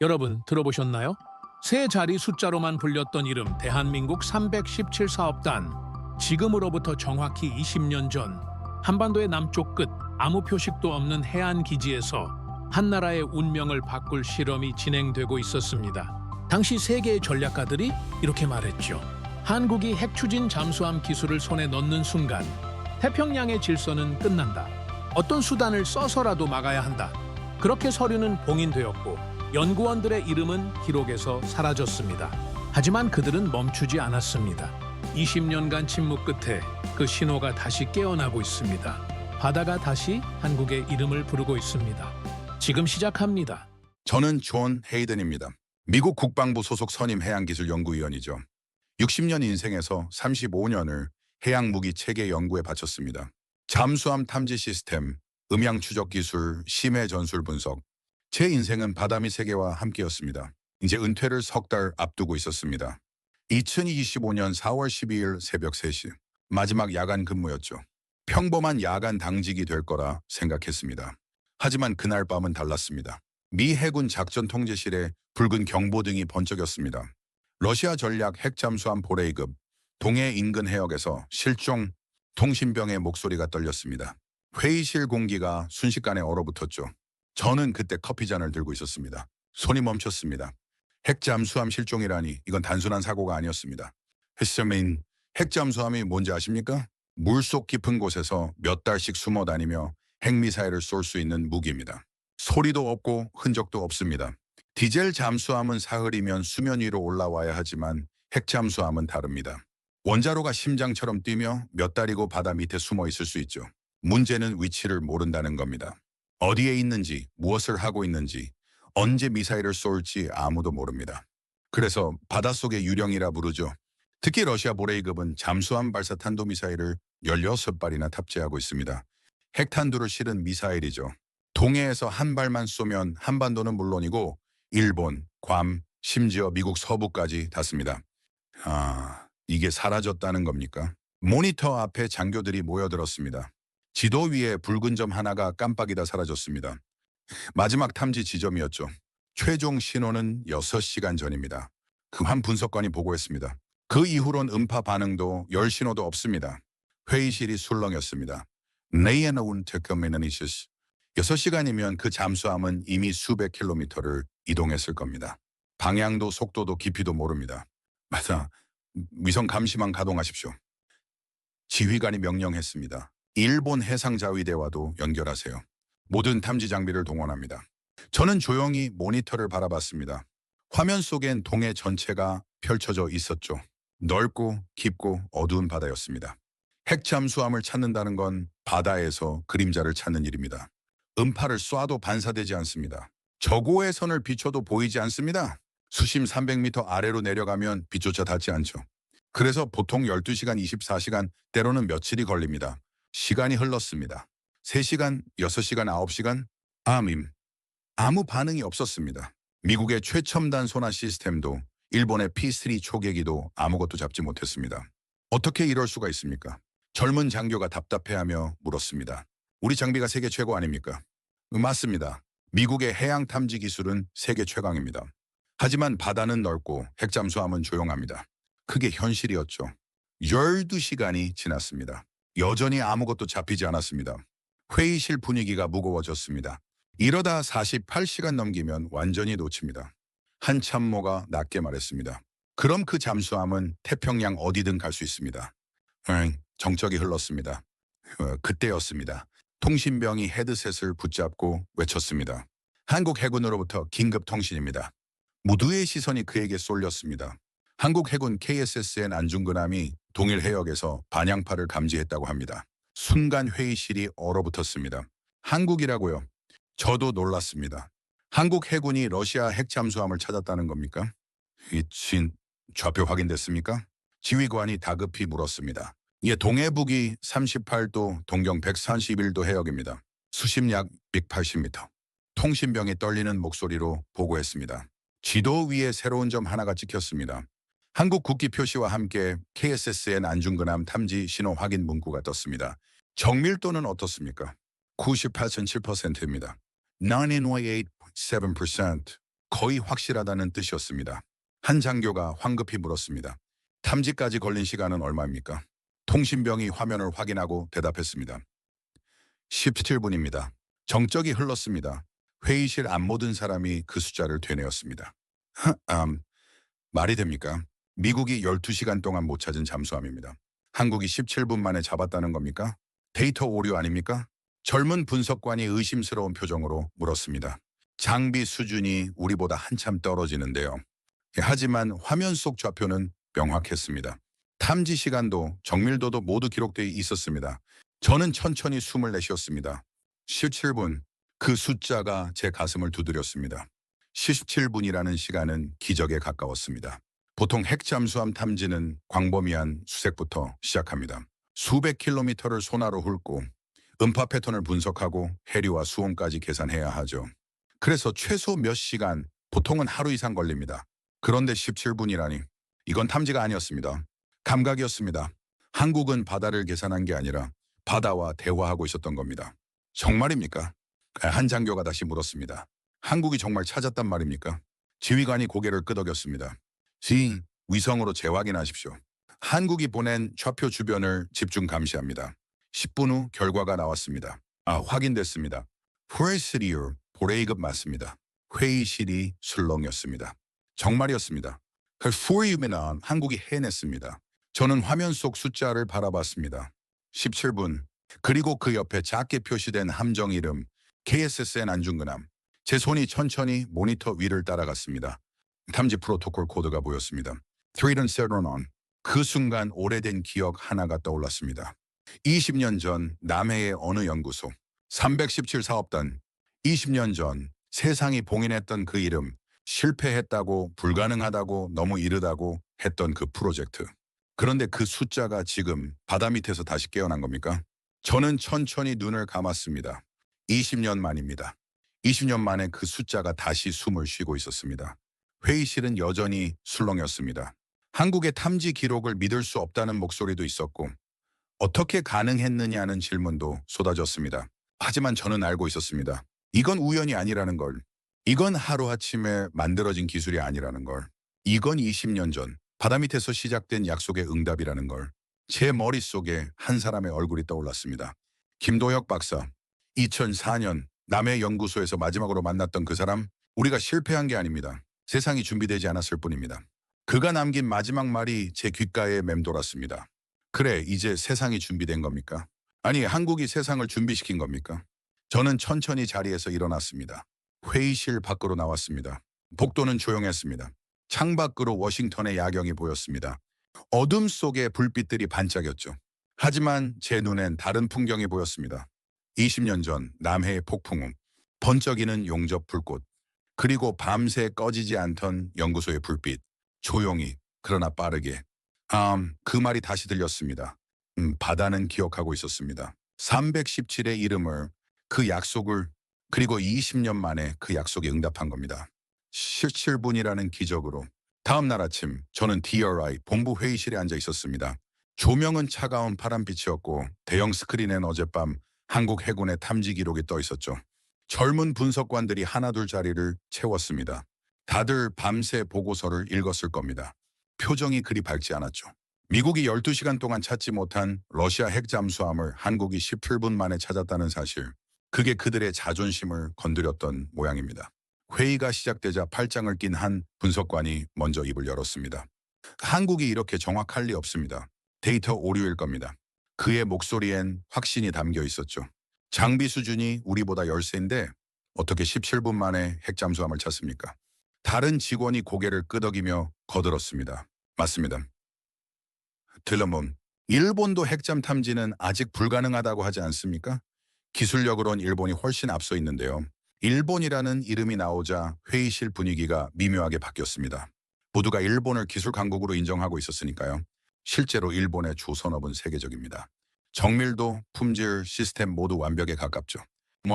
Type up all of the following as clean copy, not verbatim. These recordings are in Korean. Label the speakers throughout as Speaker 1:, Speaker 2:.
Speaker 1: 여러분 들어보셨나요? 세 자리 숫자로만 불렸던 이름 대한민국 317사업단. 지금으로부터 정확히 20년 전 한반도의 남쪽 끝 아무 표식도 없는 해안 기지에서 한나라의 운명을 바꿀 실험이 진행되고 있었습니다. 당시 세계의 전략가들이 이렇게 말했죠. 한국이 핵추진 잠수함 기술을 손에 넣는 순간 태평양의 질서는 끝난다. 어떤 수단을 써서라도 막아야 한다. 그렇게 서류는 봉인되었고 연구원들의 이름은 기록에서 사라졌습니다. 하지만 그들은 멈추지 않았습니다. 20년간 침묵 끝에 그 신호가 다시 깨어나고 있습니다. 바다가 다시 한국의 이름을 부르고 있습니다. 지금 시작합니다.
Speaker 2: 저는 존 헤이든입니다. 미국 국방부 소속 선임 해양기술연구위원이죠. 60년 인생에서 35년을 해양무기 체계 연구에 바쳤습니다. 잠수함 탐지 시스템, 음향 추적 기술, 심해 전술 분석. 제 인생은 바다 및 세계와 함께였습니다. 이제 은퇴를 석 달 앞두고 있었습니다. 2025년 4월 12일 새벽 3시, 마지막 야간 근무였죠. 평범한 야간 당직이 될 거라 생각했습니다. 하지만 그날 밤은 달랐습니다. 미 해군 작전 통제실에 붉은 경보등이 번쩍였습니다. 러시아 전략 핵잠수함 보레이급, 동해 인근 해역에서 실종, 통신병의 목소리가 떨렸습니다. 회의실 공기가 순식간에 얼어붙었죠. 저는 그때 커피잔을 들고 있었습니다. 손이 멈췄습니다. 핵잠수함 실종이라니 이건 단순한 사고가 아니었습니다. 핵시민, 핵잠수함이 뭔지 아십니까? 물속 깊은 곳에서 몇 달씩 숨어 다니며 핵미사일을 쏠 수 있는 무기입니다. 소리도 없고 흔적도 없습니다. 디젤 잠수함은 사흘이면 수면 위로 올라와야 하지만 핵잠수함은 다릅니다. 원자로가 심장처럼 뛰며 몇 달이고 바다 밑에 숨어 있을 수 있죠. 문제는 위치를 모른다는 겁니다. 어디에 있는지, 무엇을 하고 있는지, 언제 미사일을 쏠지 아무도 모릅니다. 그래서 바닷속의 유령이라 부르죠. 특히 러시아 보레이급은 잠수함 발사 탄도미사일을 16발이나 탑재하고 있습니다. 핵탄두를 실은 미사일이죠. 동해에서 한 발만 쏘면 한반도는 물론이고 일본, 괌, 심지어 미국 서부까지 닿습니다. 이게 사라졌다는 겁니까? 모니터 앞에 장교들이 모여들었습니다. 지도 위에 붉은 점 하나가 깜빡이다 사라졌습니다. 마지막 탐지 지점이었죠. 최종 신호는 6시간 전입니다. 금한 분석관이 보고했습니다. 그 이후론 음파 반응도 열 신호도 없습니다. 회의실이 술렁였습니다. 네이에나운 테크미나니시스. 6시간이면 그 잠수함은 이미 수백 킬로미터를 이동했을 겁니다. 방향도 속도도 깊이도 모릅니다. 맞아. 위성 감시망 가동하십시오. 지휘관이 명령했습니다. 일본 해상자위대와도 연결하세요. 모든 탐지 장비를 동원합니다. 저는 조용히 모니터를 바라봤습니다. 화면 속엔 동해 전체가 펼쳐져 있었죠. 넓고 깊고 어두운 바다였습니다. 핵잠수함을 찾는다는 건 바다에서 그림자를 찾는 일입니다. 음파를 쏴도 반사되지 않습니다. 저고의 선을 비춰도 보이지 않습니다. 수심 300m 아래로 내려가면 빛조차 닿지 않죠. 그래서 보통 12시간, 24시간, 때로는 며칠이 걸립니다. 시간이 흘렀습니다. 3시간, 6시간, 9시간, 아무 반응이 없었습니다. 미국의 최첨단 소나 시스템도 일본의 P3 초계기도 아무것도 잡지 못했습니다. 어떻게 이럴 수가 있습니까? 젊은 장교가 답답해하며 물었습니다. 우리 장비가 세계 최고 아닙니까? 맞습니다. 미국의 해양 탐지 기술은 세계 최강입니다. 하지만 바다는 넓고 핵잠수함은 조용합니다. 그게 현실이었죠. 12시간이 지났습니다. 여전히 아무것도 잡히지 않았습니다. 회의실 분위기가 무거워졌습니다. 이러다 48시간 넘기면 완전히 놓칩니다. 한 참모가 낮게 말했습니다. 그럼 그 잠수함은 태평양 어디든 갈 수 있습니다. 정적이 흘렀습니다. 그때였습니다. 통신병이 헤드셋을 붙잡고 외쳤습니다. 한국 해군으로부터 긴급 통신입니다. 모두의 시선이 그에게 쏠렸습니다. 한국 해군 KSSN 안중근함이 동일 해역에서 반향파를 감지했다고 합니다. 순간 회의실이 얼어붙었습니다. 한국이라고요? 저도 놀랐습니다. 한국 해군이 러시아 핵잠수함을 찾았다는 겁니까? 좌표 확인됐습니까? 지휘관이 다급히 물었습니다. 동해북이 38도, 동경 131도 해역입니다. 수심 약 180m. 통신병이 떨리는 목소리로 보고했습니다. 지도 위에 새로운 점 하나가 찍혔습니다. 한국 국기 표시와 함께 KSSN 안중근함 탐지 신호 확인 문구가 떴습니다. 정밀도는 어떻습니까? 98.7%입니다. 99.7%. 거의 확실하다는 뜻이었습니다. 한 장교가 황급히 물었습니다. 탐지까지 걸린 시간은 얼마입니까? 통신병이 화면을 확인하고 대답했습니다. 17분입니다. 정적이 흘렀습니다. 회의실 안 모든 사람이 그 숫자를 되뇌었습니다. 말이 됩니까? 미국이 12시간 동안 못 찾은 잠수함입니다. 한국이 17분 만에 잡았다는 겁니까? 데이터 오류 아닙니까? 젊은 분석관이 의심스러운 표정으로 물었습니다. 장비 수준이 우리보다 한참 떨어지는데요. 하지만 화면 속 좌표는 명확했습니다. 탐지 시간도 정밀도도 모두 기록되어 있었습니다. 저는 천천히 숨을 내쉬었습니다. 17분, 그 숫자가 제 가슴을 두드렸습니다. 17분이라는 시간은 기적에 가까웠습니다. 보통 핵잠수함 탐지는 광범위한 수색부터 시작합니다. 수백 킬로미터를 소나로 훑고 음파 패턴을 분석하고 해류와 수온까지 계산해야 하죠. 그래서 최소 몇 시간, 보통은 하루 이상 걸립니다. 그런데 17분이라니, 이건 탐지가 아니었습니다. 감각이었습니다. 한국은 바다를 계산한 게 아니라 바다와 대화하고 있었던 겁니다. 정말입니까? 한 장교가 다시 물었습니다. 한국이 정말 찾았단 말입니까? 지휘관이 고개를 끄덕였습니다. 위성으로 재확인하십시오. 한국이 보낸 좌표 주변을 집중 감시합니다. 10분 후 결과가 나왔습니다. 확인됐습니다. 프레시리오 보레이급 맞습니다. 회의실이 술렁이었습니다. 정말이었습니다. 후이유면 한국이 해냈습니다. 저는 화면 속 숫자를 바라봤습니다. 17분. 그리고 그 옆에 작게 표시된 함정 이름 KSSN 안중근함. 제 손이 천천히 모니터 위를 따라갔습니다. 탐지 프로토콜 코드가 보였습니다. 3는 세로논. 그 순간 오래된 기억 하나가 떠올랐습니다. 20년 전 남해의 어느 연구소 317 사업단. 20년 전 세상이 봉인했던 그 이름, 실패했다고 불가능하다고 너무 이르다고 했던 그 프로젝트. 그런데 그 숫자가 지금 바다 밑에서 다시 깨어난 겁니까? 저는 천천히 눈을 감았습니다. 20년 만입니다. 20년 만에 그 숫자가 다시 숨을 쉬고 있었습니다. 회의실은 여전히 술렁였습니다. 한국의 탐지 기록을 믿을 수 없다는 목소리도 있었고 어떻게 가능했느냐는 질문도 쏟아졌습니다. 하지만 저는 알고 있었습니다. 이건 우연이 아니라는 걸. 이건 하루아침에 만들어진 기술이 아니라는 걸. 이건 20년 전 바다 밑에서 시작된 약속의 응답이라는 걸. 제 머릿속에 한 사람의 얼굴이 떠올랐습니다. 김도혁 박사. 2004년 남해 연구소에서 마지막으로 만났던 그 사람. 우리가 실패한 게 아닙니다. 세상이 준비되지 않았을 뿐입니다. 그가 남긴 마지막 말이 제 귓가에 맴돌았습니다. 그래, 이제 세상이 준비된 겁니까? 아니, 한국이 세상을 준비시킨 겁니까? 저는 천천히 자리에서 일어났습니다. 회의실 밖으로 나왔습니다. 복도는 조용했습니다. 창밖으로 워싱턴의 야경이 보였습니다. 어둠 속에 불빛들이 반짝였죠. 하지만 제 눈엔 다른 풍경이 보였습니다. 20년 전 남해의 폭풍우, 번쩍이는 용접 불꽃, 그리고 밤새 꺼지지 않던 연구소의 불빛. 조용히, 그러나 빠르게. 그 말이 다시 들렸습니다. 바다는 기억하고 있었습니다. 317의 이름을, 그 약속을, 그리고 20년 만에 그 약속에 응답한 겁니다. 17분이라는 기적으로. 다음 날 아침 저는 DRI 본부 회의실에 앉아 있었습니다. 조명은 차가운 파란빛이었고 대형 스크린엔 어젯밤 한국 해군의 탐지 기록이 떠 있었죠. 젊은 분석관들이 하나둘 자리를 채웠습니다. 다들 밤새 보고서를 읽었을 겁니다. 표정이 그리 밝지 않았죠. 미국이 12시간 동안 찾지 못한 러시아 핵잠수함을 한국이 17분 만에 찾았다는 사실. 그게 그들의 자존심을 건드렸던 모양입니다. 회의가 시작되자 팔짱을 낀 한 분석관이 먼저 입을 열었습니다. 한국이 이렇게 정확할 리 없습니다. 데이터 오류일 겁니다. 그의 목소리엔 확신이 담겨 있었죠. 장비 수준이 우리보다 열세인데 어떻게 17분 만에 핵잠수함을 찾습니까? 다른 직원이 고개를 끄덕이며 거들었습니다. 맞습니다. 들러문, 일본도 핵잠 탐지는 아직 불가능하다고 하지 않습니까? 기술력으론 일본이 훨씬 앞서 있는데요. 일본이라는 이름이 나오자 회의실 분위기가 미묘하게 바뀌었습니다. 모두가 일본을 기술 강국으로 인정하고 있었으니까요. 실제로 일본의 조선업은 세계적입니다. 정밀도, 품질, 시스템 모두 완벽에 가깝죠.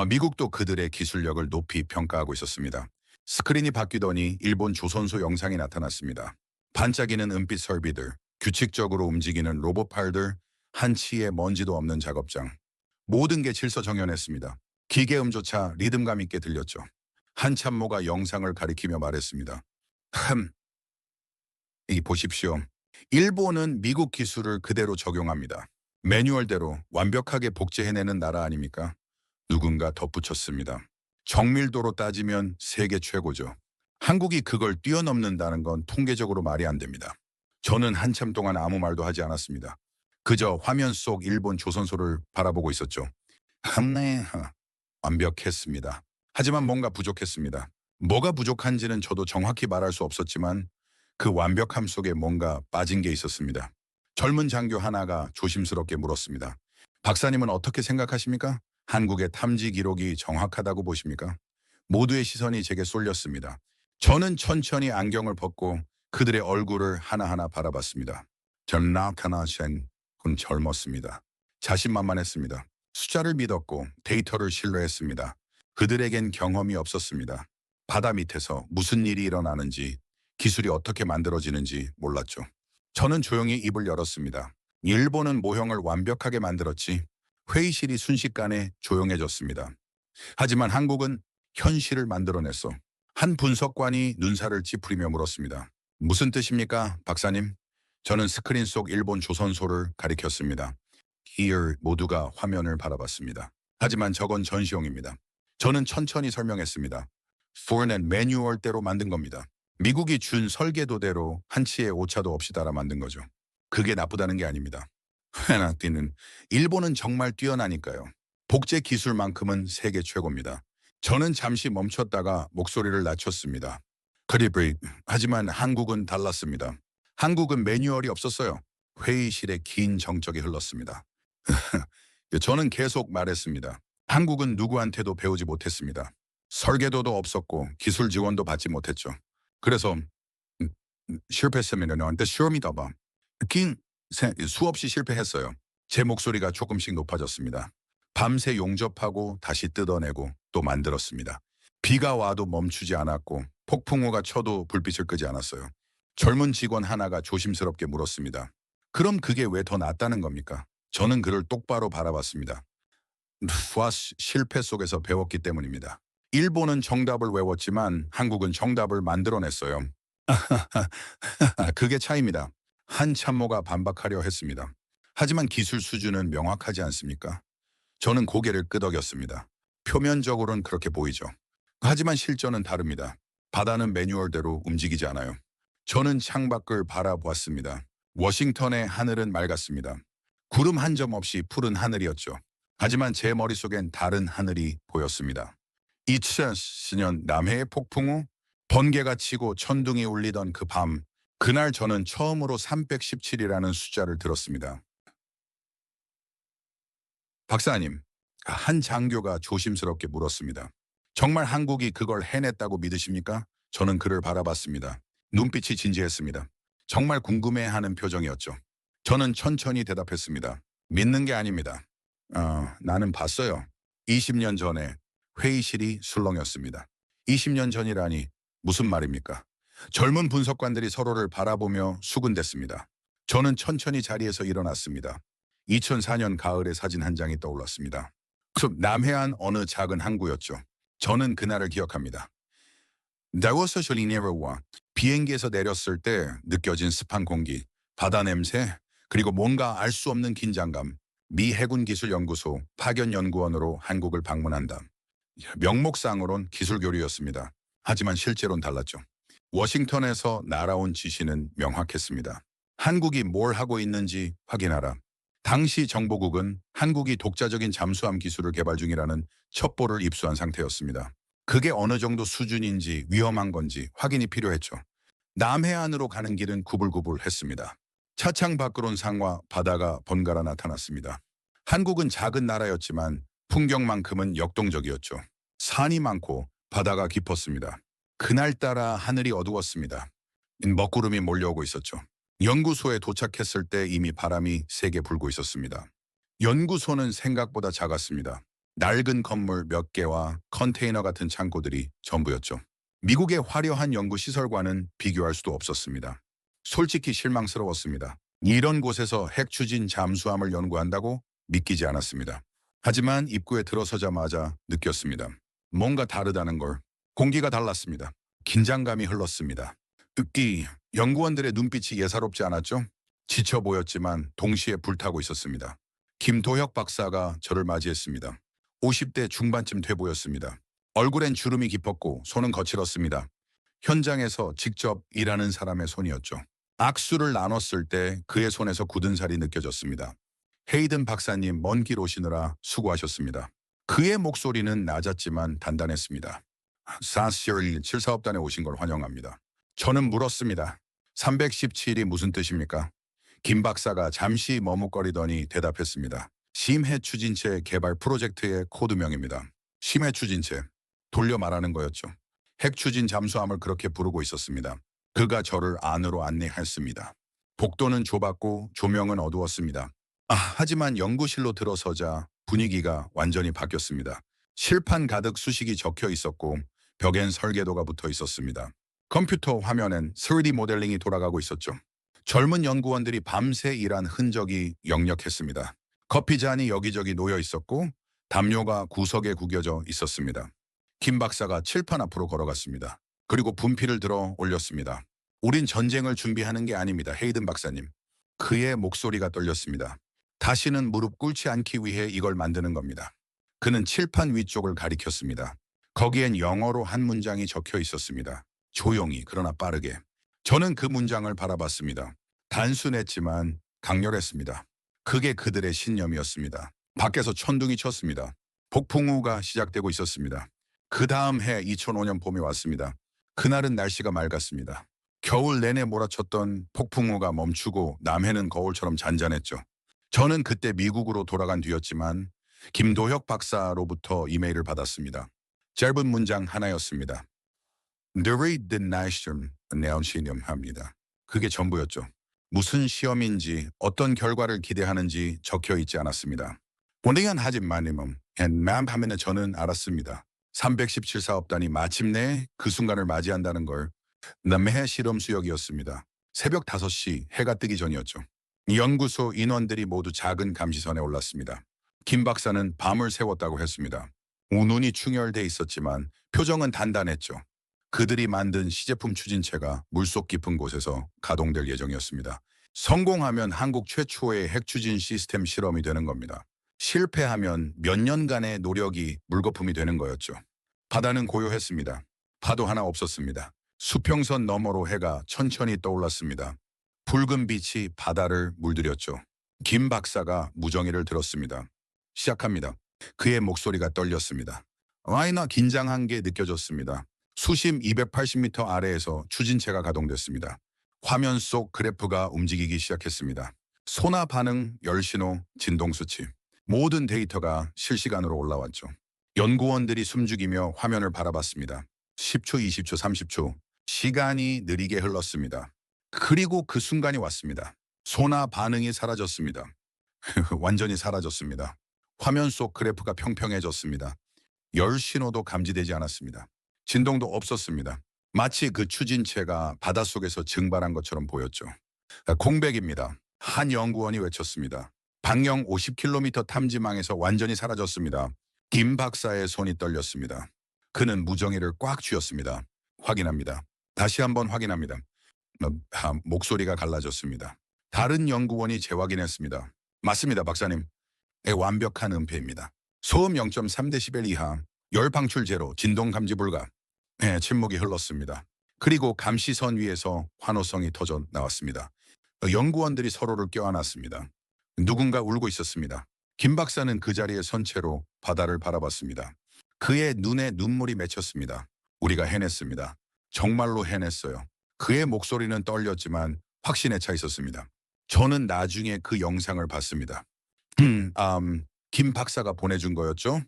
Speaker 2: 미국도 그들의 기술력을 높이 평가하고 있었습니다. 스크린이 바뀌더니 일본 조선소 영상이 나타났습니다. 반짝이는 은빛 설비들, 규칙적으로 움직이는 로봇팔들, 한치의 먼지도 없는 작업장. 모든 게 질서정연했습니다. 기계음조차 리듬감 있게 들렸죠. 한 참모가 영상을 가리키며 말했습니다. 이 보십시오. 일본은 미국 기술을 그대로 적용합니다. 매뉴얼대로 완벽하게 복제해내는 나라 아닙니까? 누군가 덧붙였습니다. 정밀도로 따지면 세계 최고죠. 한국이 그걸 뛰어넘는다는 건 통계적으로 말이 안 됩니다. 저는 한참 동안 아무 말도 하지 않았습니다. 그저 화면 속 일본 조선소를 바라보고 있었죠. 네, 완벽했습니다. 하지만 뭔가 부족했습니다. 뭐가 부족한지는 저도 정확히 말할 수 없었지만 그 완벽함 속에 뭔가 빠진 게 있었습니다. 젊은 장교 하나가 조심스럽게 물었습니다. 박사님은 어떻게 생각하십니까? 한국의 탐지 기록이 정확하다고 보십니까? 모두의 시선이 제게 쏠렸습니다. 저는 천천히 안경을 벗고 그들의 얼굴을 하나하나 바라봤습니다. 전나카나셴 군 젊었습니다. 자신만만했습니다. 숫자를 믿었고 데이터를 신뢰했습니다. 그들에겐 경험이 없었습니다. 바다 밑에서 무슨 일이 일어나는지 기술이 어떻게 만들어지는지 몰랐죠. 저는 조용히 입을 열었습니다. 일본은 모형을 완벽하게 만들었지 회의실이 순식간에 조용해졌습니다. 하지만 한국은 현실을 만들어냈어. 한 분석관이 눈살을 찌푸리며 물었습니다. 무슨 뜻입니까, 박사님? 저는 스크린 속 일본 조선소를 가리켰습니다. Here 모두가 화면을 바라봤습니다. 하지만 저건 전시용입니다. 저는 천천히 설명했습니다. Foreign 매뉴얼대로 만든 겁니다. 미국이 준 설계도대로 한치의 오차도 없이 따라 만든 거죠. 그게 나쁘다는 게 아닙니다. 헤나띠는 일본은 정말 뛰어나니까요. 복제 기술만큼은 세계 최고입니다. 저는 잠시 멈췄다가 목소리를 낮췄습니다. 그리브리, 하지만 한국은 달랐습니다. 한국은 매뉴얼이 없었어요. 회의실에 긴 정적이 흘렀습니다. 저는 계속 말했습니다. 한국은 누구한테도 배우지 못했습니다. 설계도도 없었고 기술 지원도 받지 못했죠. 그래서 실패했습니다. 근데 시험이다 봐. 수없이 실패했어요. 제 목소리가 조금씩 높아졌습니다. 밤새 용접하고 다시 뜯어내고 또 만들었습니다. 비가 와도 멈추지 않았고 폭풍우가 쳐도 불빛을 끄지 않았어요. 젊은 직원 하나가 조심스럽게 물었습니다. 그럼 그게 왜 더 낫다는 겁니까? 저는 그를 똑바로 바라봤습니다. 실패 속에서 배웠기 때문입니다. 일본은 정답을 외웠지만 한국은 정답을 만들어냈어요. 그게 차이입니다. 한 참모가 반박하려 했습니다. 하지만 기술 수준은 명확하지 않습니까? 저는 고개를 끄덕였습니다. 표면적으로는 그렇게 보이죠. 하지만 실전은 다릅니다. 바다는 매뉴얼대로 움직이지 않아요. 저는 창밖을 바라보았습니다. 워싱턴의 하늘은 맑았습니다. 구름 한 점 없이 푸른 하늘이었죠. 하지만 제 머릿속엔 다른 하늘이 보였습니다. 2010년 남해의 폭풍우, 번개가 치고 천둥이 울리던 그 밤, 그날 저는 처음으로 317이라는 숫자를 들었습니다. 박사님, 한 장교가 조심스럽게 물었습니다. 정말 한국이 그걸 해냈다고 믿으십니까? 저는 그를 바라봤습니다. 눈빛이 진지했습니다. 정말 궁금해하는 표정이었죠. 저는 천천히 대답했습니다. 믿는 게 아닙니다. 나는 봤어요. 20년 전에 회의실이 술렁였습니다. 20년 전이라니 무슨 말입니까? 젊은 분석관들이 서로를 바라보며 수군댔습니다. 저는 천천히 자리에서 일어났습니다. 2004년 가을의 사진 한 장이 떠올랐습니다. 남해안 어느 작은 항구였죠. 저는 그날을 기억합니다. 다워서셜리네르와 비행기에서 내렸을 때 느껴진 습한 공기, 바다 냄새, 그리고 뭔가 알 수 없는 긴장감. 미 해군기술연구소 파견연구원으로 한국을 방문한다. 명목상으론 기술 교류였습니다. 하지만 실제로는 달랐죠. 워싱턴에서 날아온 지시는 명확했습니다. 한국이 뭘 하고 있는지 확인하라. 당시 정보국은 한국이 독자적인 잠수함 기술을 개발 중이라는 첩보를 입수한 상태였습니다. 그게 어느 정도 수준인지 위험한 건지 확인이 필요했죠. 남해안으로 가는 길은 구불구불했습니다. 차창 밖으론 산과 바다가 번갈아 나타났습니다. 한국은 작은 나라였지만 풍경만큼은 역동적이었죠. 산이 많고 바다가 깊었습니다. 그날따라 하늘이 어두웠습니다. 먹구름이 몰려오고 있었죠. 연구소에 도착했을 때 이미 바람이 세게 불고 있었습니다. 연구소는 생각보다 작았습니다. 낡은 건물 몇 개와 컨테이너 같은 창고들이 전부였죠. 미국의 화려한 연구시설과는 비교할 수도 없었습니다. 솔직히 실망스러웠습니다. 이런 곳에서 핵추진 잠수함을 연구한다고 믿기지 않았습니다. 하지만 입구에 들어서자마자 느꼈습니다. 뭔가 다르다는 걸. 공기가 달랐습니다. 긴장감이 흘렀습니다. 특히 연구원들의 눈빛이 예사롭지 않았죠? 지쳐 보였지만 동시에 불타고 있었습니다. 김도혁 박사가 저를 맞이했습니다. 50대 중반쯤 돼 보였습니다. 얼굴엔 주름이 깊었고 손은 거칠었습니다. 현장에서 직접 일하는 사람의 손이었죠. 악수를 나눴을 때 그의 손에서 굳은 살이 느껴졌습니다. 헤이든 박사님, 먼 길 오시느라 수고하셨습니다. 그의 목소리는 낮았지만 단단했습니다. 사실 7사업단에 오신 걸 환영합니다. 저는 물었습니다. 317이 무슨 뜻입니까? 김 박사가 잠시 머뭇거리더니 대답했습니다. 심해 추진체 개발 프로젝트의 코드명입니다. 심해 추진체. 돌려 말하는 거였죠. 핵 추진 잠수함을 그렇게 부르고 있었습니다. 그가 저를 안으로 안내했습니다. 복도는 좁았고 조명은 어두웠습니다. 하지만 연구실로 들어서자 분위기가 완전히 바뀌었습니다. 칠판 가득 수식이 적혀 있었고 벽엔 설계도가 붙어 있었습니다. 컴퓨터 화면엔 3D 모델링이 돌아가고 있었죠. 젊은 연구원들이 밤새 일한 흔적이 역력했습니다. 커피잔이 여기저기 놓여 있었고 담요가 구석에 구겨져 있었습니다. 김 박사가 칠판 앞으로 걸어갔습니다. 그리고 분필을 들어 올렸습니다. 우린 전쟁을 준비하는 게 아닙니다. 헤이든 박사님. 그의 목소리가 떨렸습니다. 다시는 무릎 꿇지 않기 위해 이걸 만드는 겁니다. 그는 칠판 위쪽을 가리켰습니다. 거기엔 영어로 한 문장이 적혀 있었습니다. 조용히 그러나 빠르게. 저는 그 문장을 바라봤습니다. 단순했지만 강렬했습니다. 그게 그들의 신념이었습니다. 밖에서 천둥이 쳤습니다. 폭풍우가 시작되고 있었습니다. 그 다음 해 2005년 봄이 왔습니다. 그날은 날씨가 맑았습니다. 겨울 내내 몰아쳤던 폭풍우가 멈추고 남해는 거울처럼 잔잔했죠. 저는 그때 미국으로 돌아간 뒤였지만 김도혁 박사로부터 이메일을 받았습니다. 짧은 문장 하나였습니다. 늘의 날 시험 내온 시험합니다. 그게 전부였죠. 무슨 시험인지 어떤 결과를 기대하는지 적혀 있지 않았습니다. 본의한 하지만님은 하면 저는 알았습니다. 317사업단이 마침내 그 순간을 맞이한다는 걸. 남해 실험 수역이었습니다. 새벽 5시 해가 뜨기 전이었죠. 연구소 인원들이 모두 작은 감시선에 올랐습니다. 김 박사는 밤을 새웠다고 했습니다. 운운이 충혈돼 있었지만 표정은 단단했죠. 그들이 만든 시제품 추진체가 물속 깊은 곳에서 가동될 예정이었습니다. 성공하면 한국 최초의 핵추진 시스템 실험이 되는 겁니다. 실패하면 몇 년간의 노력이 물거품이 되는 거였죠. 바다는 고요했습니다. 파도 하나 없었습니다. 수평선 너머로 해가 천천히 떠올랐습니다. 붉은 빛이 바다를 물들였죠. 김 박사가 무정의를 들었습니다. 시작합니다. 그의 목소리가 떨렸습니다. 와이나 긴장한 게 느껴졌습니다. 수심 280m 아래에서 추진체가 가동됐습니다. 화면 속 그래프가 움직이기 시작했습니다. 소나 반응, 열신호, 진동 수치. 모든 데이터가 실시간으로 올라왔죠. 연구원들이 숨죽이며 화면을 바라봤습니다. 10초, 20초, 30초. 시간이 느리게 흘렀습니다. 그리고 그 순간이 왔습니다. 소나 반응이 사라졌습니다. 완전히 사라졌습니다. 화면 속 그래프가 평평해졌습니다. 열 신호도 감지되지 않았습니다. 진동도 없었습니다. 마치 그 추진체가 바닷속에서 증발한 것처럼 보였죠. 공백입니다. 한 연구원이 외쳤습니다. 방영 50km 탐지망에서 완전히 사라졌습니다. 김 박사의 손이 떨렸습니다. 그는 무정의를 꽉 쥐었습니다. 확인합니다. 다시 한번 확인합니다. 목소리가 갈라졌습니다. 다른 연구원이 재확인했습니다. 맞습니다, 박사님. 완벽한 은폐입니다. 소음 0.3dB 이하, 열 방출 제로, 진동 감지 불가. 침묵이 흘렀습니다. 그리고 감시선 위에서 환호성이 터져 나왔습니다. 연구원들이 서로를 껴안았습니다. 누군가 울고 있었습니다. 김 박사는 그 자리에 선 채로 바다를 바라봤습니다. 그의 눈에 눈물이 맺혔습니다. 우리가 해냈습니다. 정말로 해냈어요. 그의 목소리는 떨렸지만 확신에 차 있었습니다. 저는 나중에 그 영상을 봤습니다. 김 박사가 보내준 거였죠?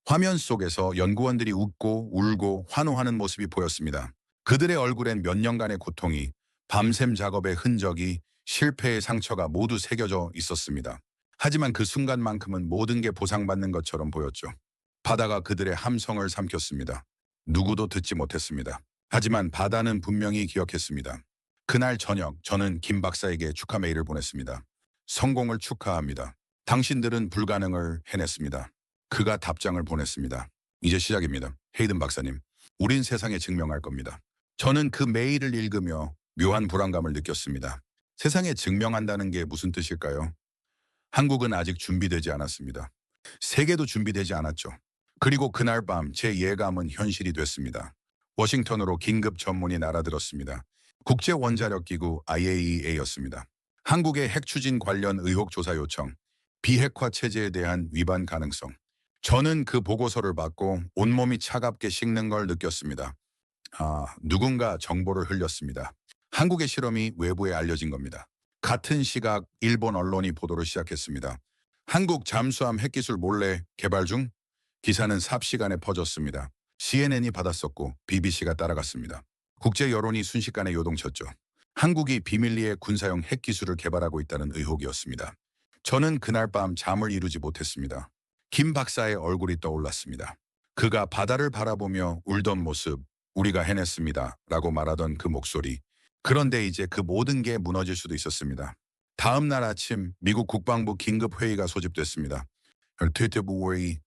Speaker 2: 화면 속에서 연구원들이 웃고 울고 환호하는 모습이 보였습니다. 그들의 얼굴엔 몇 년간의 고통이, 밤샘 작업의 흔적이, 실패의 상처가 모두 새겨져 있었습니다. 하지만 그 순간만큼은 모든 게 보상받는 것처럼 보였죠. 바다가 그들의 함성을 삼켰습니다. 누구도 듣지 못했습니다. 하지만 바다는 분명히 기억했습니다. 그날 저녁 저는 김 박사에게 축하 메일을 보냈습니다. 성공을 축하합니다. 당신들은 불가능을 해냈습니다. 그가 답장을 보냈습니다. 이제 시작입니다. 헤이든 박사님. 우린 세상에 증명할 겁니다. 저는 그 메일을 읽으며 묘한 불안감을 느꼈습니다. 세상에 증명한다는 게 무슨 뜻일까요? 한국은 아직 준비되지 않았습니다. 세계도 준비되지 않았죠. 그리고 그날 밤 제 예감은 현실이 됐습니다. 워싱턴으로 긴급 전문이 날아들었습니다. 국제원자력기구 IAEA였습니다. 한국의 핵추진 관련 의혹 조사 요청, 비핵화 체제에 대한 위반 가능성. 저는 그 보고서를 받고 온몸이 차갑게 식는 걸 느꼈습니다. 누군가 정보를 흘렸습니다. 한국의 실험이 외부에 알려진 겁니다. 같은 시각 일본 언론이 보도를 시작했습니다. 한국 잠수함 핵기술 몰래 개발 중? 기사는 삽시간에 퍼졌습니다. CNN이 받았었고 BBC가 따라갔습니다. 국제 여론이 순식간에 요동쳤죠. 한국이 비밀리에 군사용 핵기술을 개발하고 있다는 의혹이었습니다. 저는 그날 밤 잠을 이루지 못했습니다. 김 박사의 얼굴이 떠올랐습니다. 그가 바다를 바라보며 울던 모습, 우리가 해냈습니다. 라고 말하던 그 목소리. 그런데 이제 그 모든 게 무너질 수도 있었습니다. 다음 날 아침 미국 국방부 긴급 회의가 소집됐습니다. 트위터부 회의.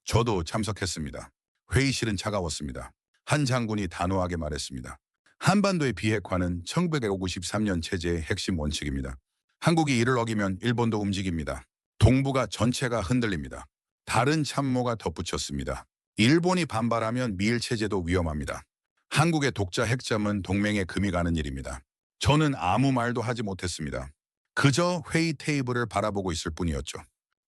Speaker 2: 저도 참석했습니다. 회의실은 차가웠습니다. 한 장군이 단호하게 말했습니다. 한반도의 비핵화는 1953년 체제의 핵심 원칙입니다. 한국이 이를 어기면 일본도 움직입니다. 동북아 전체가 흔들립니다. 다른 참모가 덧붙였습니다. 일본이 반발하면 미일 체제도 위험합니다. 한국의 독자 핵잠은 동맹에 금이 가는 일입니다. 저는 아무 말도 하지 못했습니다. 그저 회의 테이블을 바라보고 있을 뿐이었죠.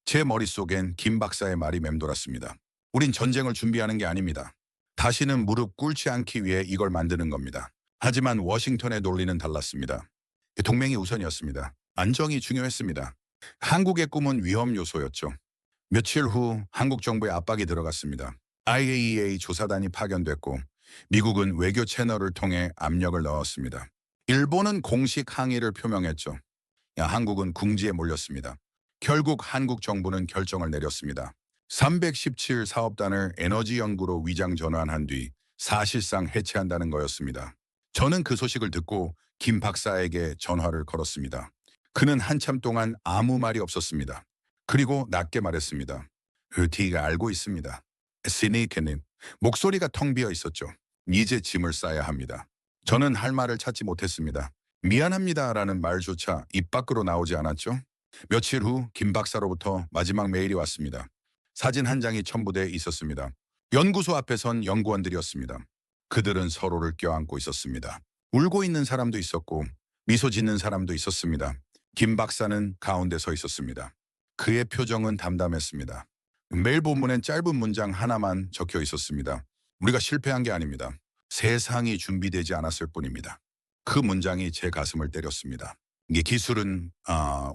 Speaker 2: 제 머릿속엔 김 박사의 말이 맴돌았습니다. 우린 전쟁을 준비하는 게 아닙니다. 다시는 무릎 꿇지 않기 위해 이걸 만드는 겁니다. 하지만 워싱턴의 논리는 달랐습니다. 동맹이 우선이었습니다. 안정이 중요했습니다. 한국의 꿈은 위험 요소였죠. 며칠 후 한국 정부의 압박이 들어갔습니다. IAEA 조사단이 파견됐고 미국은 외교 채널을 통해 압력을 넣었습니다. 일본은 공식 항의를 표명했죠. 한국은 궁지에 몰렸습니다. 결국 한국 정부는 결정을 내렸습니다. 317 사업단을 에너지 연구로 위장 전환한 뒤 사실상 해체한다는 거였습니다. 저는 그 소식을 듣고 김 박사에게 전화를 걸었습니다. 그는 한참 동안 아무 말이 없었습니다. 그리고 낮게 말했습니다. 뒤가 알고 있습니다. 시니케님, 목소리가 텅 비어 있었죠. 이제 짐을 싸야 합니다. 저는 할 말을 찾지 못했습니다. 미안합니다라는 말조차 입 밖으로 나오지 않았죠. 며칠 후 김 박사로부터 마지막 메일이 왔습니다. 사진 한 장이 첨부돼 있었습니다. 연구소 앞에 선 연구원들이었습니다. 그들은 서로를 껴안고 있었습니다. 울고 있는 사람도 있었고 미소 짓는 사람도 있었습니다. 김 박사는 가운데 서 있었습니다. 그의 표정은 담담했습니다. 메일 본문엔 짧은 문장 하나만 적혀 있었습니다. 우리가 실패한 게 아닙니다. 세상이 준비되지 않았을 뿐입니다. 그 문장이 제 가슴을 때렸습니다. 이게 기술은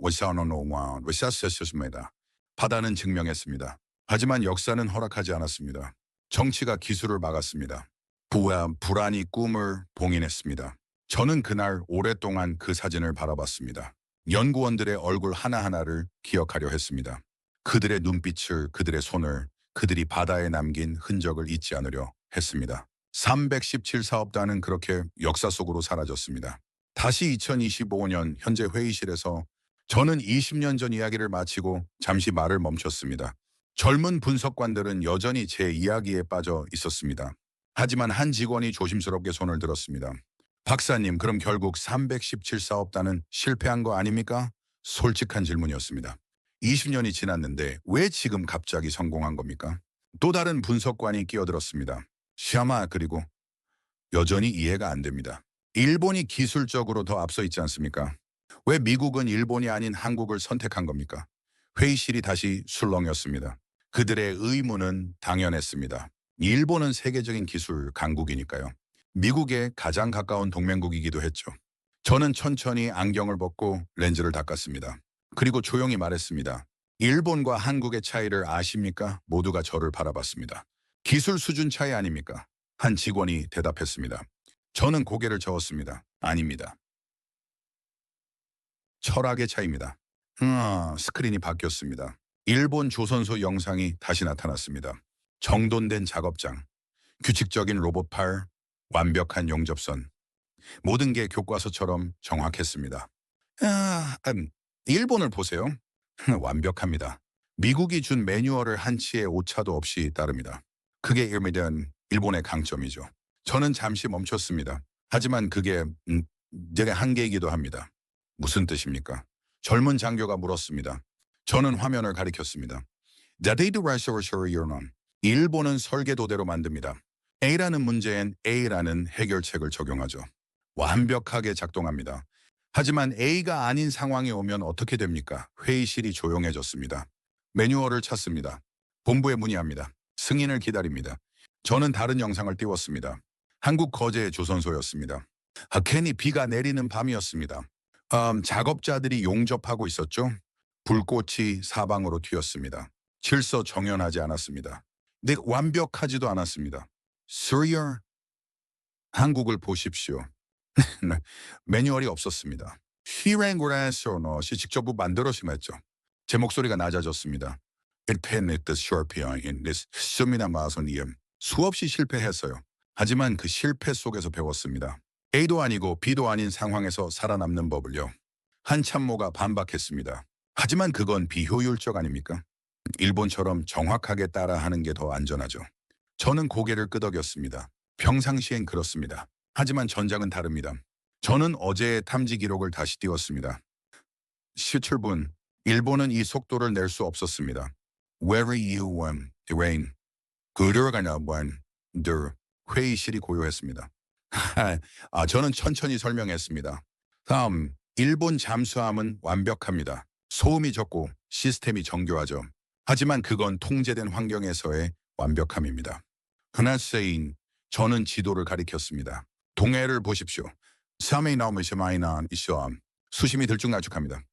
Speaker 2: 외사노노와외사세스입니다. 바다는 증명했습니다. 하지만 역사는 허락하지 않았습니다. 정치가 기술을 막았습니다. 불안이 꿈을 봉인했습니다. 저는 그날 오랫동안 그 사진을 바라봤습니다. 연구원들의 얼굴 하나하나를 기억하려 했습니다. 그들의 눈빛을, 그들의 손을, 그들이 바다에 남긴 흔적을 잊지 않으려 했습니다. 317 사업단은 그렇게 역사 속으로 사라졌습니다. 다시 2025년 현재 회의실에서 저는 20년 전 이야기를 마치고 잠시 말을 멈췄습니다. 젊은 분석관들은 여전히 제 이야기에 빠져 있었습니다. 하지만 한 직원이 조심스럽게 손을 들었습니다. 박사님, 그럼 결국 317 사업단은 실패한 거 아닙니까? 솔직한 질문이었습니다. 20년이 지났는데 왜 지금 갑자기 성공한 겁니까? 또 다른 분석관이 끼어들었습니다. 샤마, 그리고 여전히 이해가 안 됩니다. 일본이 기술적으로 더 앞서 있지 않습니까? 왜 미국은 일본이 아닌 한국을 선택한 겁니까? 회의실이 다시 술렁였습니다. 그들의 의문은 당연했습니다. 일본은 세계적인 기술 강국이니까요. 미국에 가장 가까운 동맹국이기도 했죠. 저는 천천히 안경을 벗고 렌즈를 닦았습니다. 그리고 조용히 말했습니다. 일본과 한국의 차이를 아십니까? 모두가 저를 바라봤습니다. 기술 수준 차이 아닙니까? 한 직원이 대답했습니다. 저는 고개를 저었습니다. 아닙니다. 철학의 차이입니다. 스크린이 바뀌었습니다. 일본 조선소 영상이 다시 나타났습니다. 정돈된 작업장, 규칙적인 로봇팔, 완벽한 용접선. 모든 게 교과서처럼 정확했습니다. 일본을 보세요. 완벽합니다. 미국이 준 매뉴얼을 한치의 오차도 없이 따릅니다. 그게 일미된 일본의 강점이죠. 저는 잠시 멈췄습니다. 하지만 그게 제 한계이기도 합니다. 무슨 뜻입니까? 젊은 장교가 물었습니다. 저는 화면을 가리켰습니다. 일본은 설계도대로 만듭니다. A라는 문제엔 A라는 해결책을 적용하죠. 완벽하게 작동합니다. 하지만 A가 아닌 상황이 오면 어떻게 됩니까? 회의실이 조용해졌습니다. 매뉴얼을 찾습니다. 본부에 문의합니다. 승인을 기다립니다. 저는 다른 영상을 띄웠습니다. 한국 거제의 조선소였습니다. 괜히 비가 내리는 밤이었습니다. 작업자들이 용접하고 있었죠. 불꽃이 사방으로 튀었습니다. 질서정연하지 않았습니다. 근데 완벽하지도 않았습니다. Sir, 한국을 보십시오. 네, 매뉴얼이 없었습니다. 실행을 직접 만들어시했죠. 제 목소리가 낮아졌습니다. 수없이 실패했어요. 하지만 그 실패 속에서 배웠습니다. A도 아니고 B도 아닌 상황에서 살아남는 법을요. 한 참모가 반박했습니다. 하지만 그건 비효율적 아닙니까? 일본처럼 정확하게 따라하는 게 더 안전하죠. 저는 고개를 끄덕였습니다. 평상시엔 그렇습니다. 하지만 전장은 다릅니다. 저는 어제의 탐지 기록을 다시 띄웠습니다. 17분, 일본은 이 속도를 낼 수 없었습니다. 회의실이 고요했습니다. 저는 천천히 설명했습니다. 다음, 일본 잠수함은 완벽합니다. 소음이 적고 시스템이 정교하죠. 하지만 그건 통제된 환경에서의 완벽함입니다. 하나세인, 저는 지도를 가리켰습니다. 동해를 보십시오. 섬에 나오면 수심이 들쭉날쭉합니다.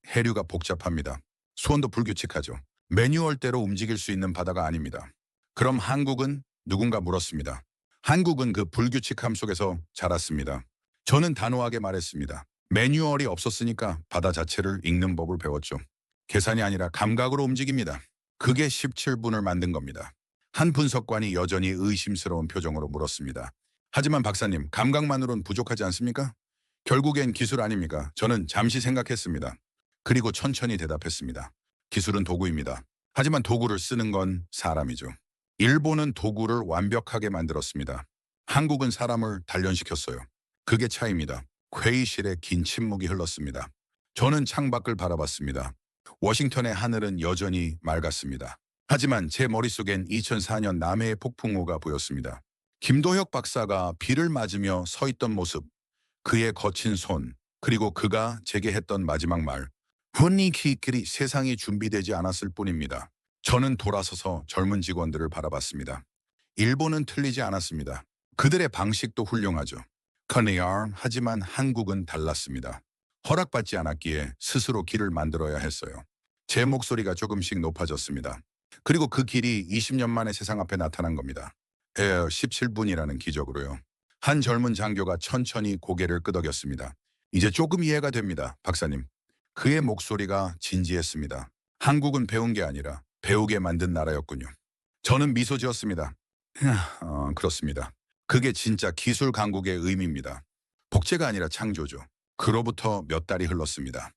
Speaker 2: 해류가 복잡합니다. 수온도 불규칙하죠. 매뉴얼대로 움직일 수 있는 바다가 아닙니다. 그럼 한국은? 누군가 물었습니다. 한국은 그 불규칙함 속에서 자랐습니다. 저는 단호하게 말했습니다. 매뉴얼이 없었으니까 바다 자체를 읽는 법을 배웠죠. 계산이 아니라 감각으로 움직입니다. 그게 17분을 만든 겁니다. 한 분석관이 여전히 의심스러운 표정으로 물었습니다. 하지만 박사님, 감각만으로는 부족하지 않습니까? 결국엔 기술 아닙니까? 저는 잠시 생각했습니다. 그리고 천천히 대답했습니다. 기술은 도구입니다. 하지만 도구를 쓰는 건 사람이죠. 일본은 도구를 완벽하게 만들었습니다. 한국은 사람을 단련시켰어요. 그게 차이입니다. 회의실에 긴 침묵이 흘렀습니다. 저는 창밖을 바라봤습니다. 워싱턴의 하늘은 여전히 맑았습니다. 하지만 제 머릿속엔 2004년 남해의 폭풍우가 보였습니다. 김도혁 박사가 비를 맞으며 서 있던 모습, 그의 거친 손, 그리고 그가 제게 했던 마지막 말. 분위기끼리 세상이 준비되지 않았을 뿐입니다. 저는 돌아서서 젊은 직원들을 바라봤습니다. 일본은 틀리지 않았습니다. 그들의 방식도 훌륭하죠. 하지만 한국은 달랐습니다. 허락받지 않았기에 스스로 길을 만들어야 했어요. 제 목소리가 조금씩 높아졌습니다. 그리고 그 길이 20년 만에 세상 앞에 나타난 겁니다. 17분이라는 기적으로요. 한 젊은 장교가 천천히 고개를 끄덕였습니다. 이제 조금 이해가 됩니다, 박사님. 그의 목소리가 진지했습니다. 한국은 배운 게 아니라 배우게 만든 나라였군요. 저는 미소 지었습니다. 그렇습니다. 그게 진짜 기술 강국의 의미입니다. 복제가 아니라 창조죠. 그로부터 몇 달이 흘렀습니다.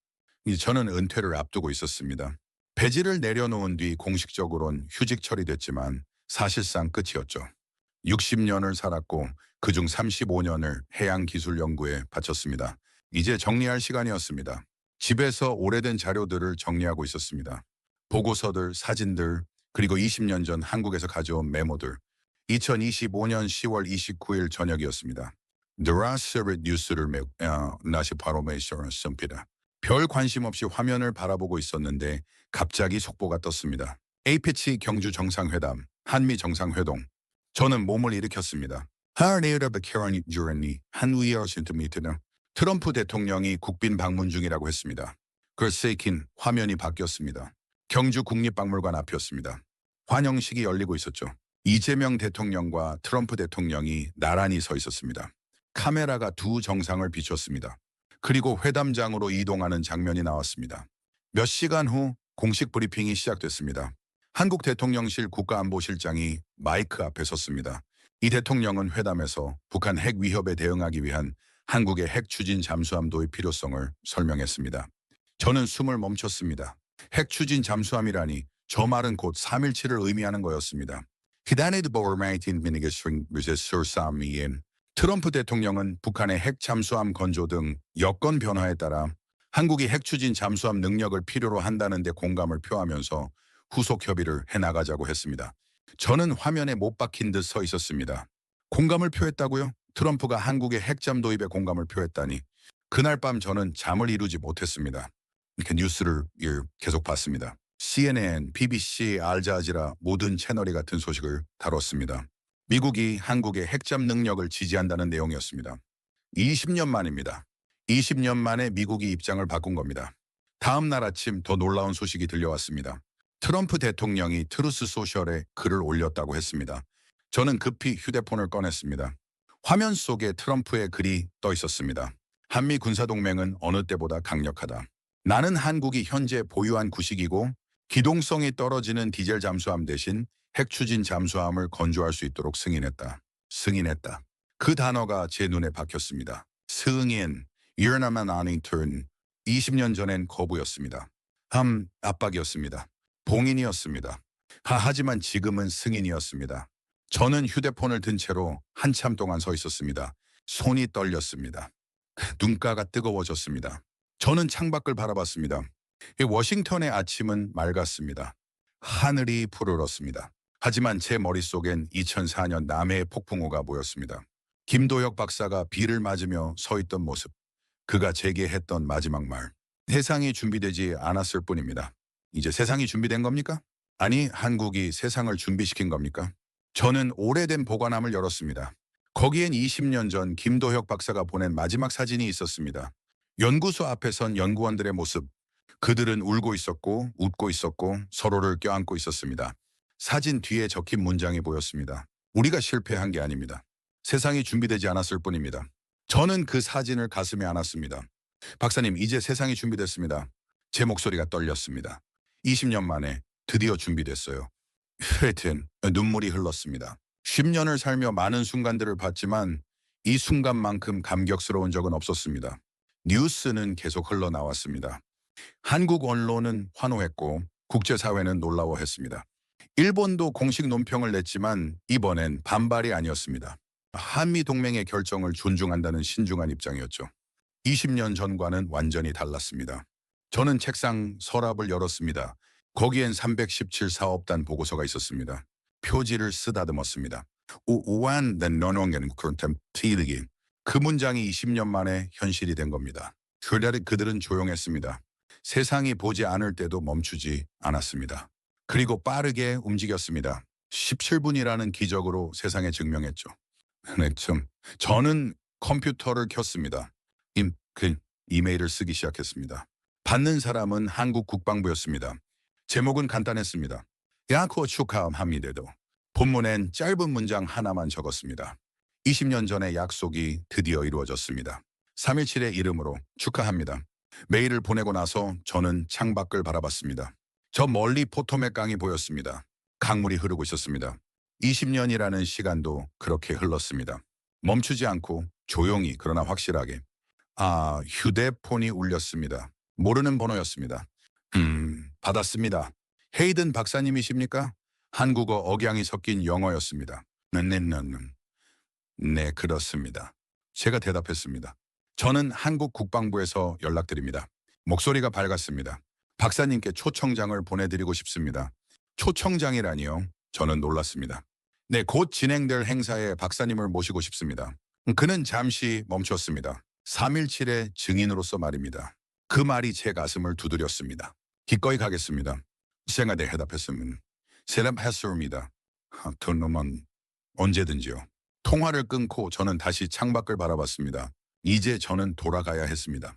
Speaker 2: 저는 은퇴를 앞두고 있었습니다. 배지를 내려놓은 뒤 공식적으론 휴직 처리됐지만 사실상 끝이었죠. 60년을 살았고 그중 35년을 해양기술연구에 바쳤습니다. 이제 정리할 시간이었습니다. 집에서 오래된 자료들을 정리하고 있었습니다. 보고서들, 사진들, 그리고 20년 전 한국에서 가져온 메모들. 2025년 10월 29일 저녁이었습니다. 뉴스를 나시 바로 메이션습니다. 별 관심 없이 화면을 바라보고 있었는데 갑자기 속보가 떴습니다. 에이페치 경주 정상회담, 한미 정상회동. 저는 몸을 일으켰습니다. 트럼프 대통령이 국빈 방문 중이라고 했습니다. 글쎄긴 화면이 바뀌었습니다. 경주 국립박물관 앞이었습니다. 환영식이 열리고 있었죠. 이재명 대통령과 트럼프 대통령이 나란히 서 있었습니다. 카메라가 두 정상을 비췄습니다. 그리고 회담장으로 이동하는 장면이 나왔습니다. 몇 시간 후 공식 브리핑이 시작됐습니다. 한국 대통령실 국가안보실장이 마이크 앞에 섰습니다. 이 대통령은 회담에서 북한 핵 위협에 대응하기 위한 한국의 핵 추진 잠수함 도입 필요성을 설명했습니다. 저는 숨을 멈췄습니다. 핵 추진 잠수함이라니 저 말은 곧 3.17을 의미하는 거였습니다. 기다네드 보르마이틴 미니게스링 미세sur삼이엔 트럼프 대통령은 북한의 핵 잠수함 건조 등 여건 변화에 따라 한국이 핵 추진 잠수함 능력을 필요로 한다는 데 공감을 표하면서 후속 협의를 해나가자고 했습니다. 저는 화면에 못 박힌 듯 서 있었습니다. 공감을 표했다고요? 트럼프가 한국의 핵잠 도입에 공감을 표했다니. 그날 밤 저는 잠을 이루지 못했습니다. 이렇게 뉴스를 계속 봤습니다. CNN, BBC, 알자지라 모든 채널이 같은 소식을 다뤘습니다. 미국이 한국의 핵잠 능력을 지지한다는 내용이었습니다. 20년 만입니다. 20년 만에 미국이 입장을 바꾼 겁니다. 다음 날 아침 더 놀라운 소식이 들려왔습니다. 트럼프 대통령이 트루스 소셜에 글을 올렸다고 했습니다. 저는 급히 휴대폰을 꺼냈습니다. 화면 속에 트럼프의 글이 떠 있었습니다. 한미 군사동맹은 어느 때보다 강력하다. 나는 한국이 현재 보유한 구식이고 기동성이 떨어지는 디젤 잠수함 대신 핵 추진 잠수함을 건조할 수 있도록 승인했다. 승인했다. 그 단어가 제 눈에 박혔습니다. 승인, 유연함만 아니턴. 20년 전엔 거부였습니다. 압박이었습니다. 봉인이었습니다. 하지만 지금은 승인이었습니다. 저는 휴대폰을 든 채로 한참 동안 서 있었습니다. 손이 떨렸습니다. 눈가가 뜨거워졌습니다. 저는 창밖을 바라봤습니다. 워싱턴의 아침은 맑았습니다. 하늘이 푸르렀습니다. 하지만 제 머릿속엔 2004년 남해의 폭풍우가 보였습니다. 김도혁 박사가 비를 맞으며 서 있던 모습. 그가 제게 했던 마지막 말. 세상이 준비되지 않았을 뿐입니다. 이제 세상이 준비된 겁니까? 아니, 한국이 세상을 준비시킨 겁니까? 저는 오래된 보관함을 열었습니다. 거기엔 20년 전 김도혁 박사가 보낸 마지막 사진이 있었습니다. 연구소 앞에 선 연구원들의 모습. 그들은 울고 있었고 웃고 있었고 서로를 껴안고 있었습니다. 사진 뒤에 적힌 문장이 보였습니다. 우리가 실패한 게 아닙니다. 세상이 준비되지 않았을 뿐입니다. 저는 그 사진을 가슴에 안았습니다. 박사님, 이제 세상이 준비됐습니다. 제 목소리가 떨렸습니다. 20년 만에 드디어 준비됐어요. 하여튼 눈물이 흘렀습니다. 10년을 살며 많은 순간들을 봤지만 이 순간만큼 감격스러운 적은 없었습니다. 뉴스는 계속 흘러나왔습니다. 한국 언론은 환호했고 국제사회는 놀라워했습니다. 일본도 공식 논평을 냈지만 이번엔 반발이 아니었습니다. 한미 동맹의 결정을 존중한다는 신중한 입장이었죠. 20년 전과는 완전히 달랐습니다. 저는 책상 서랍을 열었습니다. 거기엔 317 사업단 보고서가 있었습니다. 표지를 쓰다듬었습니다. 우한 너농gen 콘템티르기. 그 문장이 20년 만에 현실이 된 겁니다. 그들은 조용했습니다. 세상이 보지 않을 때도 멈추지 않았습니다. 그리고 빠르게 움직였습니다. 17분이라는 기적으로 세상에 증명했죠. 저는 컴퓨터를 켰습니다. 이메일을 쓰기 시작했습니다. 받는 사람은 한국 국방부였습니다. 제목은 간단했습니다. 야쿠어 축하함합니다도. 본문엔 짧은 문장 하나만 적었습니다. 20년 전의 약속이 드디어 이루어졌습니다. 317의 이름으로 축하합니다. 메일을 보내고 나서 저는 창밖을 바라봤습니다. 저 멀리 포토맥 강이 보였습니다. 강물이 흐르고 있었습니다. 20년이라는 시간도 그렇게 흘렀습니다. 멈추지 않고 조용히 그러나 확실하게. 휴대폰이 울렸습니다. 모르는 번호였습니다. 받았습니다. 헤이든 박사님이십니까? 한국어 억양이 섞인 영어였습니다. 네, 그렇습니다. 제가 대답했습니다. 저는 한국 국방부에서 연락드립니다. 목소리가 밝았습니다. 박사님께 초청장을 보내드리고 싶습니다. 초청장이라니요? 저는 놀랐습니다. 네, 곧 진행될 행사에 박사님을 모시고 싶습니다. 그는 잠시 멈췄습니다. 317의 증인으로서 말입니다. 그 말이 제 가슴을 두드렸습니다. 기꺼이 가겠습니다. 제가 대답했으면 대답했습니다. 그놈은 언제든지요. 통화를 끊고 저는 다시 창밖을 바라봤습니다. 이제 저는 돌아가야 했습니다.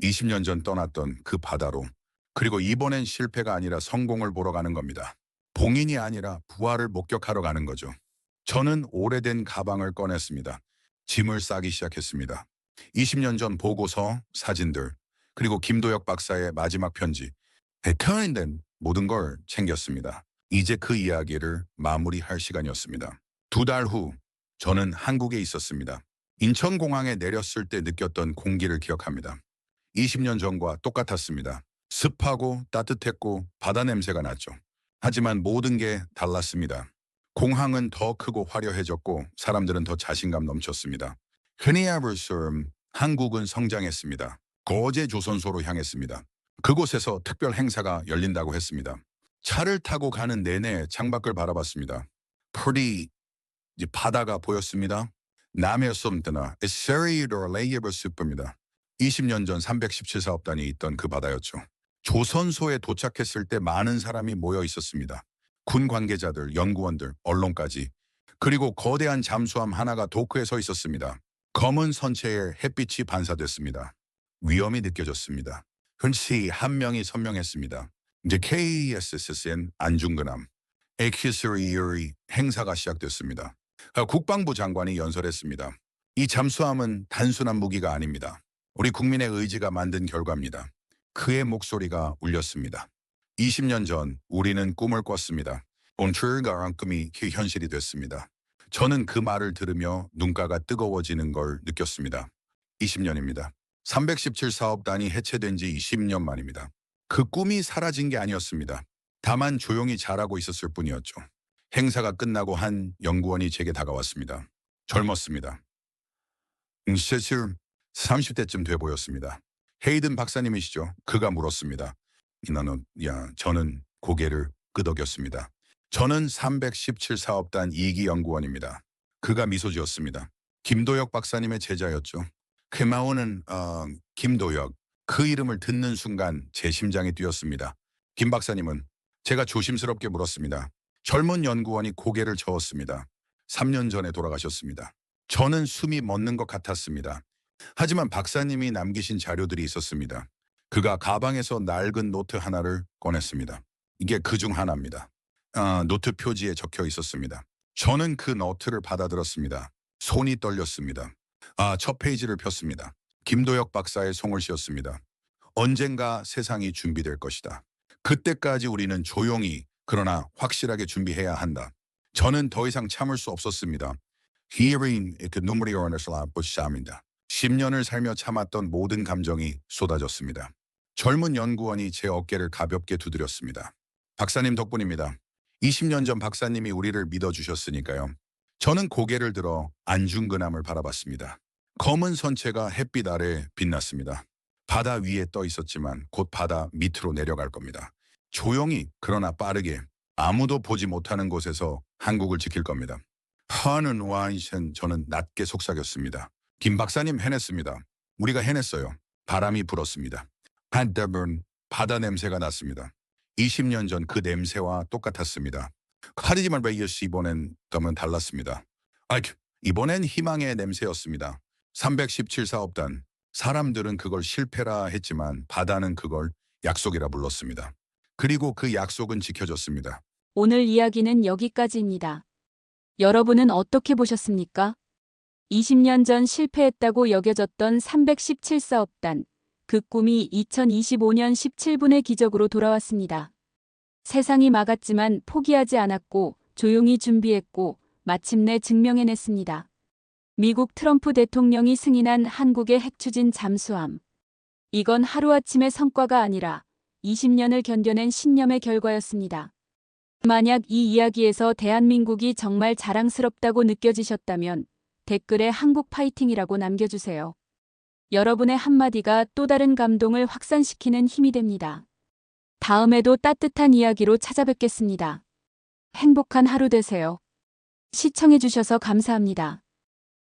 Speaker 2: 20년 전 떠났던 그 바다로. 그리고 이번엔 실패가 아니라 성공을 보러 가는 겁니다. 봉인이 아니라 부활을 목격하러 가는 거죠. 저는 오래된 가방을 꺼냈습니다. 짐을 싸기 시작했습니다. 20년 전 보고서, 사진들, 그리고 김도혁 박사의 마지막 편지. 대표인된 모든 걸 챙겼습니다. 이제 그 이야기를 마무리할 시간이었습니다. 2달 후 저는 한국에 있었습니다. 인천공항에 내렸을 때 느꼈던 공기를 기억합니다. 20년 전과 똑같았습니다. 습하고 따뜻했고 바다 냄새가 났죠. 하지만 모든 게 달랐습니다. 공항은 더 크고 화려해졌고 사람들은 더 자신감 넘쳤습니다. 흔히 아버스음 한국은 성장했습니다. 거제 조선소로 향했습니다. 그곳에서 특별 행사가 열린다고 했습니다. 차를 타고 가는 내내 창밖을 바라봤습니다. 푸리 이제 바다가 보였습니다. 남해 섬드나 에세리더 레이버 슈퍼입니다. 20년 전 317사업단이 있던 그 바다였죠. 조선소에 도착했을 때 많은 사람이 모여 있었습니다. 군 관계자들, 연구원들, 언론까지. 그리고 거대한 잠수함 하나가 도크에 서 있었습니다. 검은 선체에 햇빛이 반사됐습니다. 위험이 느껴졌습니다. 흔치 한 명이 선명했습니다. 이제 KSSN 안중근함, 에큐스리의 행사가 시작됐습니다. 국방부 장관이 연설했습니다. 이 잠수함은 단순한 무기가 아닙니다. 우리 국민의 의지가 만든 결과입니다. 그의 목소리가 울렸습니다. 20년 전 우리는 꿈을 꿨습니다. 온출가랑 꿈이 현실이 됐습니다. 저는 그 말을 들으며 눈가가 뜨거워지는 걸 느꼈습니다. 20년입니다. 317사업단이 해체된 지 20년 만입니다. 그 꿈이 사라진 게 아니었습니다. 다만 조용히 자라고 있었을 뿐이었죠. 행사가 끝나고 한 연구원이 제게 다가왔습니다. 젊었습니다. 실실 30대쯤 돼 보였습니다. 헤이든 박사님이시죠? 그가 물었습니다. 저는 고개를 끄덕였습니다. 저는 317사업단 2기 연구원입니다. 그가 미소 지었습니다. 김도혁 박사님의 제자였죠. 크마오는 김도혁. 그 이름을 듣는 순간 제 심장이 뛰었습니다. 김 박사님은 제가 조심스럽게 물었습니다. 젊은 연구원이 고개를 저었습니다. 3년 전에 돌아가셨습니다. 저는 숨이 멎는 것 같았습니다. 하지만 박사님이 남기신 자료들이 있었습니다. 그가 가방에서 낡은 노트 하나를 꺼냈습니다. 이게 그중 하나입니다. 노트 표지에 적혀 있었습니다. 저는 그 노트를 받아들었습니다. 손이 떨렸습니다. 첫 페이지를 폈습니다. 김도혁 박사의 송을 씌웠습니다. 언젠가 세상이 준비될 것이다. 그때까지 우리는 조용히 그러나 확실하게 준비해야 한다. 저는 더 이상 참을 수 없었습니다. 눈물이 흘러나왔습니다. 10년을 살며 참았던 모든 감정이 쏟아졌습니다. 젊은 연구원이 제 어깨를 가볍게 두드렸습니다. 박사님 덕분입니다. 20년 전 박사님이 우리를 믿어주셨으니까요. 저는 고개를 들어 안중근함을 바라봤습니다. 검은 선체가 햇빛 아래 빛났습니다. 바다 위에 떠 있었지만 곧 바다 밑으로 내려갈 겁니다. 조용히 그러나 빠르게 아무도 보지 못하는 곳에서 한국을 지킬 겁니다. 하는 와이센 저는 낮게 속삭였습니다. 김 박사님 해냈습니다. 우리가 해냈어요. 바람이 불었습니다. 한때은 바다 냄새가 났습니다. 20년 전 그 냄새와 똑같았습니다. 하지만 베이어스 이번엔 달랐습니다. 이번엔 희망의 냄새였습니다. 317사업단. 사람들은 그걸 실패라 했지만 바다는 그걸 약속이라 불렀습니다. 그리고 그 약속은 지켜졌습니다.
Speaker 3: 오늘 이야기는 여기까지입니다. 여러분은 어떻게 보셨습니까? 20년 전 실패했다고 여겨졌던 317사업단. 그 꿈이 2025년 17분의 기적으로 돌아왔습니다. 세상이 막았지만 포기하지 않았고 조용히 준비했고 마침내 증명해냈습니다. 미국 트럼프 대통령이 승인한 한국의 핵추진 잠수함. 이건 하루아침의 성과가 아니라 20년을 견뎌낸 신념의 결과였습니다. 만약 이 이야기에서 대한민국이 정말 자랑스럽다고 느껴지셨다면 댓글에 한국 파이팅이라고 남겨주세요. 여러분의 한마디가 또 다른 감동을 확산시키는 힘이 됩니다. 다음에도 따뜻한 이야기로 찾아뵙겠습니다. 행복한 하루 되세요. 시청해주셔서 감사합니다.